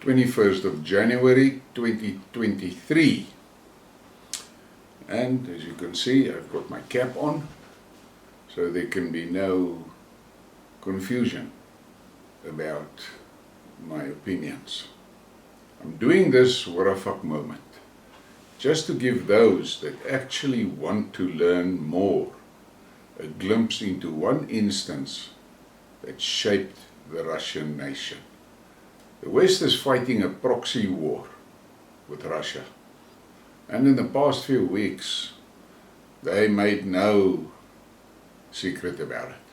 21st of January 2023. And as you can see, I've got my cap on, so there can be no confusion about my opinions. I'm doing this what a fuck moment, just to give those that actually want to learn more a glimpse into one instance that shaped the Russian nation. The West is fighting a proxy war with Russia. And in the past few weeks, they made no secret about it.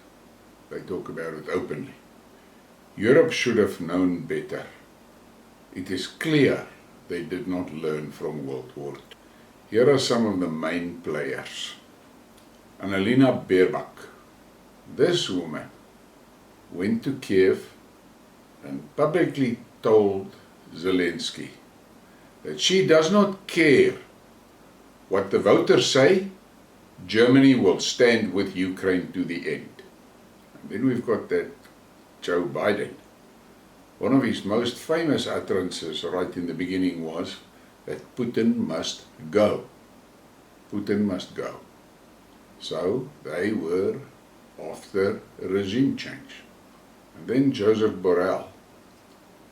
They talk about it openly. Europe should have known better. It is clear they did not learn from World War II. Here are some of the main players. Annalena Baerbock. This woman went to Kiev and publicly told Zelensky that she does not care what the voters say. Germany will stand with Ukraine to the end. And then we've got that Joe Biden. One of his most famous utterances right in the beginning was that Putin must go. Putin must go. So they were after a regime change. And then Joseph Borrell.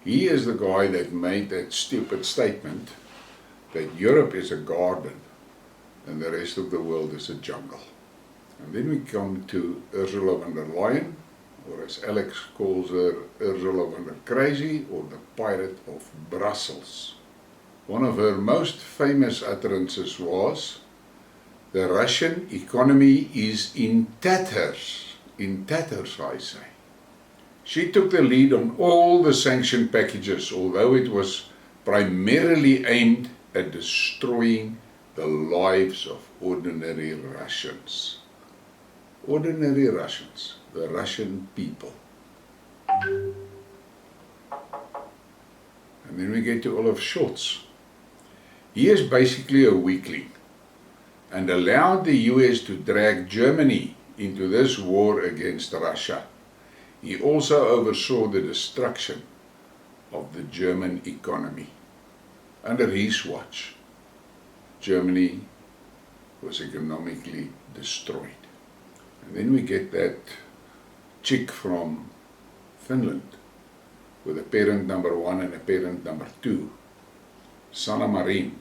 He is the guy that made that stupid statement that Europe is a garden and the rest of the world is a jungle. And then we come to Ursula von der Leyen, or as Alex calls her, Ursula von der Crazy, or the Pirate of Brussels. One of her most famous utterances was, the Russian economy is in tatters. In tatters, I say. She took the lead on all the sanction packages, although it was primarily aimed at destroying the lives of ordinary Russians. Ordinary Russians, the Russian people. And then we get to Olaf Scholz. He is basically a weakling and allowed the US to drag Germany into this war against Russia. He also oversaw the destruction of the German economy. Under his watch, Germany was economically destroyed. And then we get that chick from Finland with a parent number 1 and a parent number 2, Sanna Marin.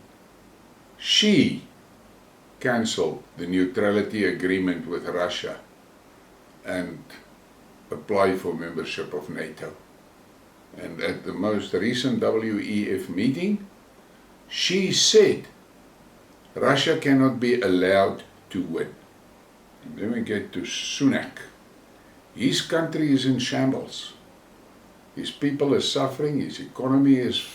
She cancelled the neutrality agreement with Russia and apply for membership of NATO. And at the most recent WEF meeting, she said Russia cannot be allowed to win. And then we get to Sunak. His country is in shambles. His people are suffering, his economy is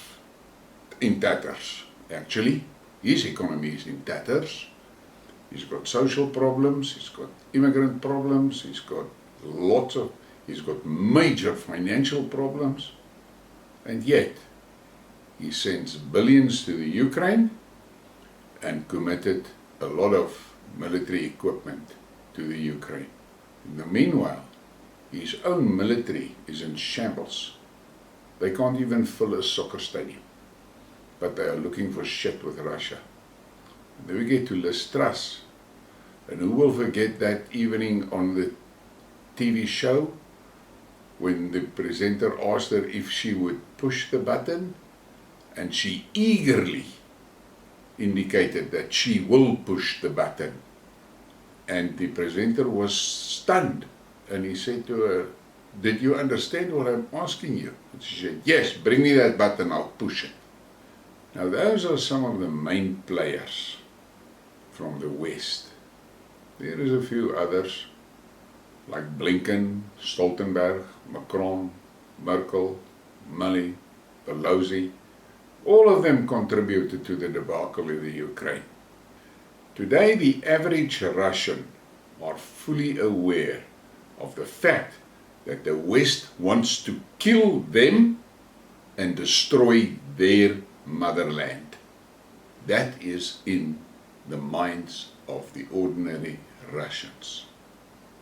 in tatters. Actually, his economy is in tatters. He's got social problems, he's got immigrant problems, he's got major financial problems, and yet he sends billions to the Ukraine and committed a lot of military equipment to the Ukraine. In the meanwhile, his own military is in shambles. They can't even fill a soccer stadium, but they are looking for shit with Russia. And then we get to Liz Truss, and who will forget that evening on the TV show when the presenter asked her if she would push the button, and she eagerly indicated that she will push the button. And the presenter was stunned, and he said to her, "Did you understand what I'm asking you?" And she said, "Yes, bring me that button, I'll push it." Now those are some of the main players from the West. There is a few others, like Blinken, Stoltenberg, Macron, Merkel, Milley, Pelosi. All of them contributed to the debacle in the Ukraine. Today, the average Russian are fully aware of the fact that the West wants to kill them and destroy their motherland. That is in the minds of the ordinary Russians.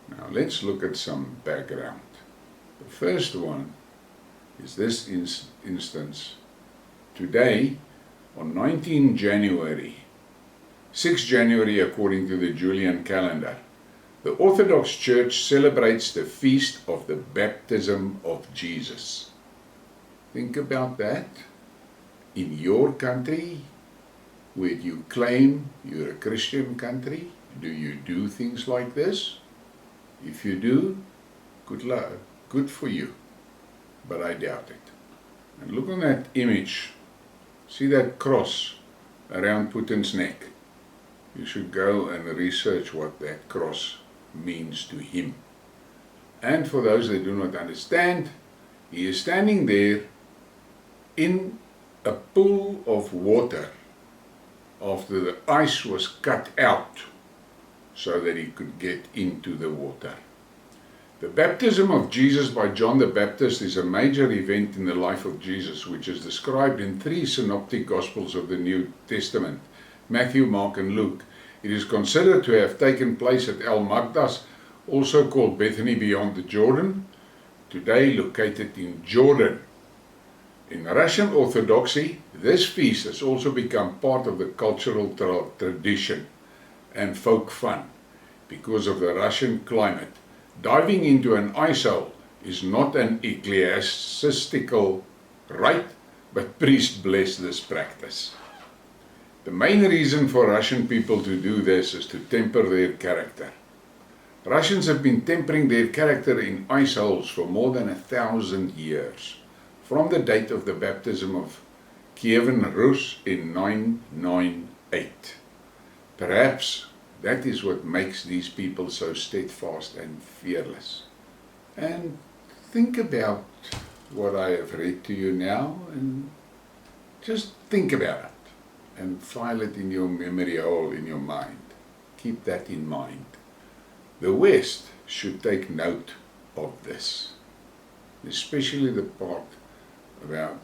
Now let's look at some background. The first one is this instance today, on 19 January, 6 January according to the Julian calendar, the Orthodox Church celebrates the feast of the baptism of Jesus. Think about that. In your country, where you claim you're a Christian country, do you do things like this? If you do, good luck, good for you, but I doubt it. And look on that image. See that cross around Putin's neck? You should go and research what that cross means to him. And for those that do not understand, he is standing there in a pool of water after the ice was cut out so that he could get into the water. The baptism of Jesus by John the Baptist is a major event in the life of Jesus, which is described in 3 synoptic Gospels of the New Testament, Matthew, Mark and Luke. It is considered to have taken place at El Magdas, also called Bethany beyond the Jordan, today located in Jordan. In Russian Orthodoxy, this feast has also become part of the cultural tradition and folk fun. Because of the Russian climate, diving into an ice hole is not an ecclesiastical rite, but priests bless this practice. The main reason for Russian people to do this is to temper their character. Russians have been tempering their character in ice holes for more than 1,000 years, from the date of the baptism of Kievan Rus in 998. Perhaps that is what makes these people so steadfast and fearless. And think about what I have read to you now, and just think about it and file it in your memory hole in your mind. Keep that in mind. The West should take note of this, especially the part about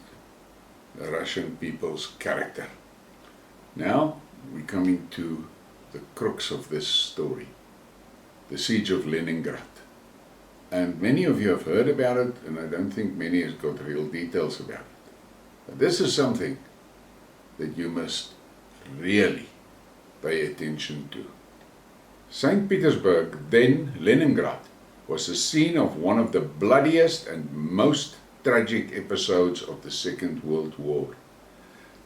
the Russian people's character. Now we come into the crux of this story, the siege of Leningrad. And many of you have heard about it, and I don't think many has got real details about it. But this is something that you must really pay attention to. St. Petersburg, then Leningrad, was the scene of one of the bloodiest and most tragic episodes of the Second World War.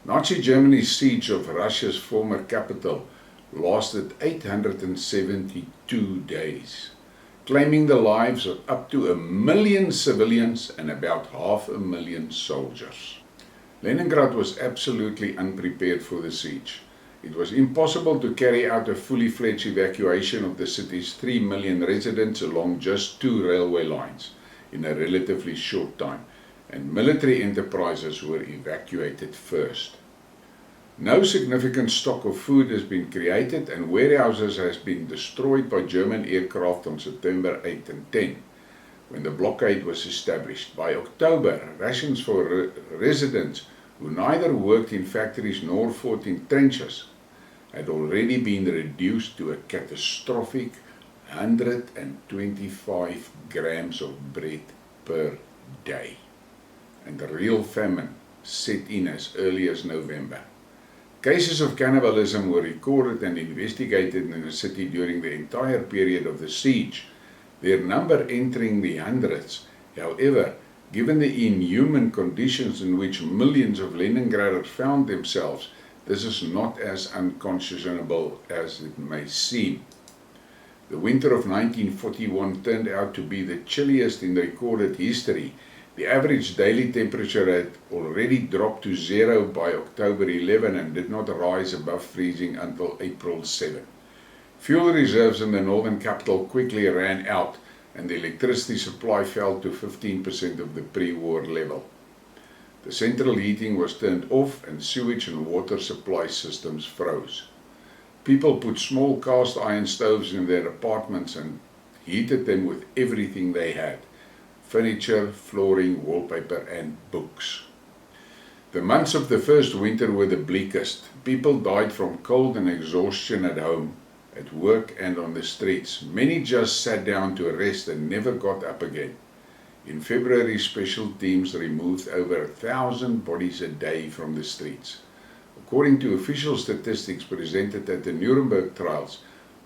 Nazi Germany's siege of Russia's former capital lasted 872 days, claiming the lives of up to 1 million civilians and about 500,000 soldiers. Leningrad was absolutely unprepared for the siege. It was impossible to carry out a fully fledged evacuation of the city's 3 million residents along just 2 railway lines in a relatively short time, and military enterprises were evacuated first. No significant stock of food has been created, and warehouses has been destroyed by German aircraft on September 8 and 10, when the blockade was established. By October, rations for residents who neither worked in factories nor fought in trenches had already been reduced to a catastrophic 125 grams of bread per day. And the real famine set in as early as November. Cases of cannibalism were recorded and investigated in the city during the entire period of the siege, their number entering the hundreds. However, given the inhuman conditions in which millions of Leningraders found themselves, this is not as unconscionable as it may seem. The winter of 1941 turned out to be the chilliest in recorded history. The average daily temperature had already dropped to 0 by October 11 and did not rise above freezing until April 7. Fuel reserves in the northern capital quickly ran out, and the electricity supply fell to 15% of the pre-war level. The central heating was turned off and sewage and water supply systems froze. People put small cast iron stoves in their apartments and heated them with everything they had: furniture, flooring, wallpaper and books. The months of the first winter were the bleakest. People died from cold and exhaustion at home, at work and on the streets. Many just sat down to rest and never got up again. In February, special teams removed over 1,000 bodies a day from the streets. According to official statistics presented at the Nuremberg trials,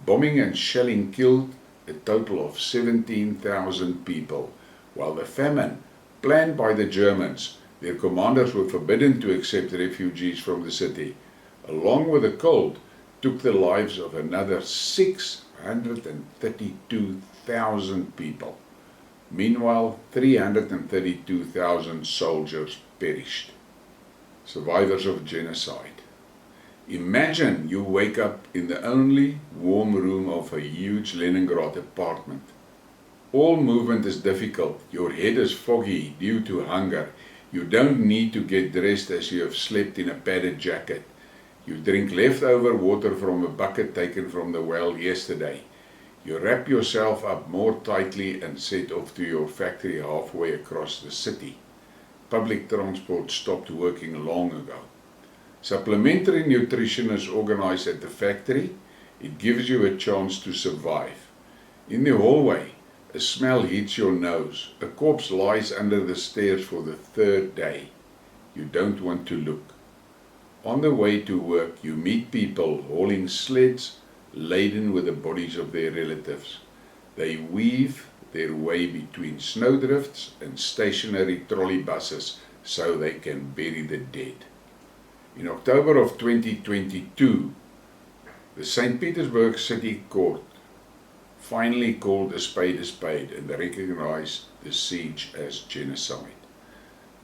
bombing and shelling killed a total of 17,000 people, while the famine planned by the Germans, their commanders were forbidden to accept refugees from the city, along with the cold, took the lives of another 632,000 people. Meanwhile, 332,000 soldiers perished. Survivors of genocide. Imagine you wake up in the only warm room of a huge Leningrad apartment. All movement is difficult, your head is foggy due to hunger, you don't need to get dressed as you have slept in a padded jacket. You drink leftover water from a bucket taken from the well yesterday. You wrap yourself up more tightly and set off to your factory halfway across the city. Public transport stopped working long ago. Supplementary nutrition is organized at the factory. It gives you a chance to survive. In the hallway, a smell hits your nose. A corpse lies under the stairs for the third day. You don't want to look. On the way to work, you meet people hauling sleds laden with the bodies of their relatives. They weave their way between snowdrifts and stationary trolley buses so they can bury the dead. In October of 2022, the St. Petersburg City Court finally called a spade and recognized the siege as genocide.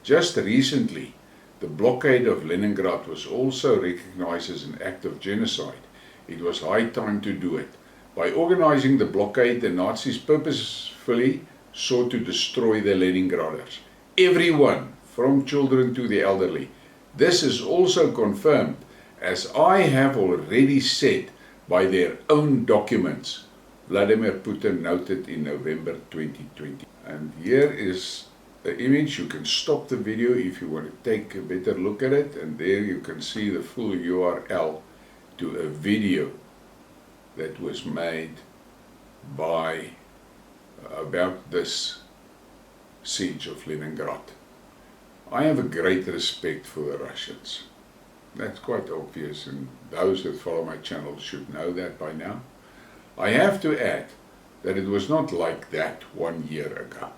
Just recently, the blockade of Leningrad was also recognized as an act of genocide. It was high time to do it. By organizing the blockade, the Nazis purposefully sought to destroy the Leningraders. Everyone, from children to the elderly. This is also confirmed, as I have already said, by their own documents, Vladimir Putin noted in November 2020. And here is the image. You can stop the video if you want to take a better look at it, and there you can see the full URL to a video that was made about this siege of Leningrad. I have a great respect for the Russians. That's quite obvious, and those that follow my channel should know that by now. I have to add that it was not like that 1 year ago.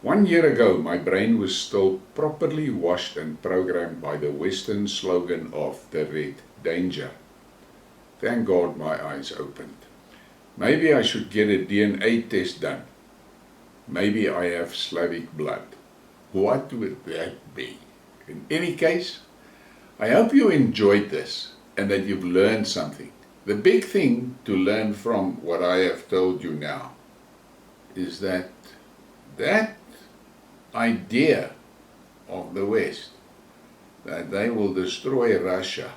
1 year ago, my brain was still properly washed and programmed by the Western slogan of the Red Danger. Thank God my eyes opened. Maybe I should get a DNA test done. Maybe I have Slavic blood. What would that be? In any case, I hope you enjoyed this and that you've learned something. The big thing to learn from what I have told you now is that idea of the West, that they will destroy Russia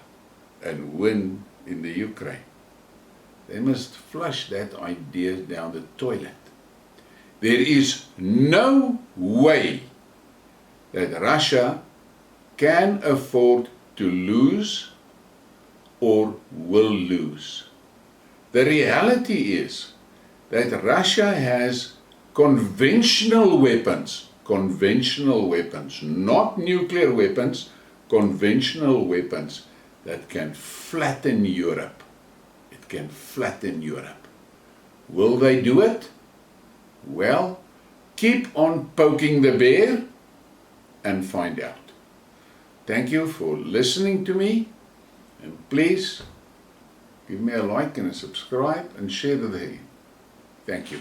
and win in the Ukraine, they must flush that idea down the toilet. There is no way that Russia can afford to lose or will lose. The reality is that Russia has conventional weapons, not nuclear weapons, conventional weapons that can flatten Europe. It can flatten Europe. Will they do it? Well, keep on poking the bear and find out. Thank you for listening to me, and please give me a like and a subscribe and share the video. Thank you.